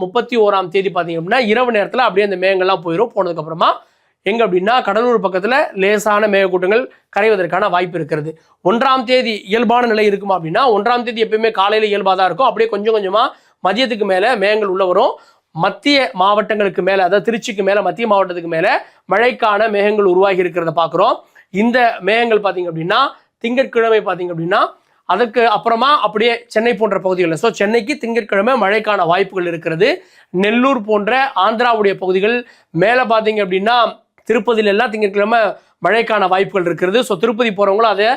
31ஆம் தேதி பார்த்தீங்க அப்படின்னா இரவு நேரத்தில் அப்படியே அந்த மேகங்கள்லாம் போயிடும். போனதுக்கப்புறமா எங்க அப்படின்னா கடலூர் பக்கத்தில் லேசான மேகக்கூட்டங்கள் கரைவதற்கான வாய்ப்பு இருக்கிறது. 1ஆம் தேதி இயல்பான நிலை இருக்குமா அப்படின்னா 1ஆம் தேதி எப்பயுமே காலையில் இயல்பாக தான் இருக்கும். அப்படியே கொஞ்சம் கொஞ்சமாக மதியத்துக்கு மேலே மேகங்கள் உள்ள வரும். மத்திய மாவட்டங்களுக்கு மேலே, அதாவது திருச்சிக்கு மேலே மத்திய மாவட்டத்துக்கு மேலே மழைக்கான மேகங்கள் உருவாகி இருக்கிறத பார்க்குறோம். இந்த மேகங்கள் பார்த்தீங்க அப்படின்னா திங்கட்கிழமை பார்த்தீங்க அப்படின்னா அதற்கு அப்புறமா அப்படியே சென்னை போன்ற பகுதிகளில், ஸோ சென்னைக்கு திங்கட்கிழமை மழைக்கான வாய்ப்புகள் இருக்கிறது. நெல்லூர் போன்ற ஆந்திராவுடைய பகுதிகள் மேலே பார்த்தீங்க அப்படின்னா திருப்பதியில எல்லாம் திங்கட்கிழமை மழைக்கான வாய்ப்புகள் இருக்கிறது. ஸோ திருப்பதி போகிறவங்களும் அதை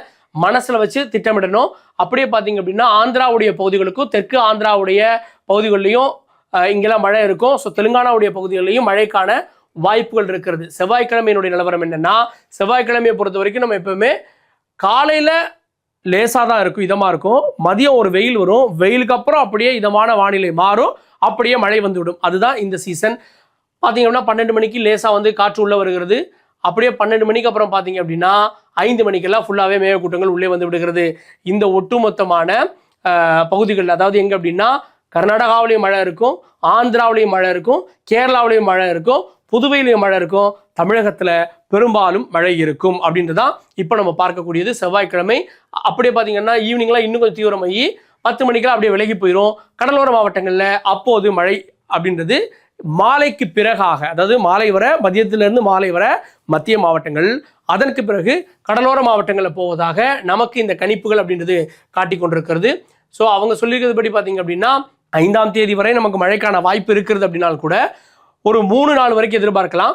மனசில் வச்சு திட்டமிடணும். அப்படியே பார்த்தீங்க அப்படின்னா ஆந்திராவுடைய பகுதிகளுக்கும் தெற்கு ஆந்திராவுடைய பகுதிகளிலையும் இங்கெல்லாம் மழை இருக்கும். ஸோ தெலுங்கானாவுடைய பகுதிகளிலையும் மழைக்கான வாய்ப்புகள் இருக்கிறது. செவ்வாய்க்கிழமையினுடைய நிலவரம் என்னன்னா, செவ்வாய்க்கிழமையை பொறுத்த வரைக்கும் நம்ம எப்பவுமே காலையில் லேசாக தான் இருக்கும், இதமாக இருக்கும். மதியம் ஒரு வெயில் வரும், வெயிலுக்கு அப்புறம் அப்படியே இதமான வானிலை மாறும், அப்படியே மழை வந்துவிடும். அதுதான் இந்த சீசன். பார்த்தீங்க அப்படின்னா 12 மணிக்கு லேசாக வந்து காற்று உள்ளே வருகிறது. அப்படியே 12 மணிக்கு அப்புறம் பார்த்தீங்க அப்படின்னா 5 மணிக்கெல்லாம் ஃபுல்லாகவே மேகக்கூட்டங்கள் உள்ளே வந்து விடுகிறது. இந்த ஒட்டுமொத்தமான பகுதிகள், அதாவது எங்கே அப்படின்னா கர்நாடகாவிலையும் மழை இருக்கும், ஆந்திராவிலையும் மழை இருக்கும், கேரளாவிலையும் மழை இருக்கும், புதுவையிலையும் மழை இருக்கும், தமிழகத்தில் பெரும்பாலும் மழை இருக்கும் அப்படின்றதான் இப்போ நம்ம பார்க்கக்கூடியது செவ்வாய்க்கிழமை. அப்படியே பார்த்தீங்கன்னா ஈவினிங்லாம் இன்னும் கொஞ்சம் தீவிரமாகி 10 மணிக்கெல்லாம் அப்படியே விலகி போயிடும். கடலோர மாவட்டங்களில் அப்போது மழை அப்படின்றது மாலைக்கு பிறகாக, அதாவது மாலை வர, மதியத்திலிருந்து மாலை வர மத்திய மாவட்டங்கள், அதற்கு பிறகு கடலோர மாவட்டங்களில் போவதாக நமக்கு இந்த கணிப்புகள் அப்படின்றது காட்டி கொண்டிருக்கிறது. ஸோ அவங்க சொல்லியிருக்கிறது படி பார்த்தீங்க அப்படின்னா 5ஆம் தேதி வரை நமக்கு மழைக்கான வாய்ப்பு இருக்கிறது அப்படின்னாலும் கூட ஒரு 3 நாள் வரைக்கும் எதிர்பார்க்கலாம்.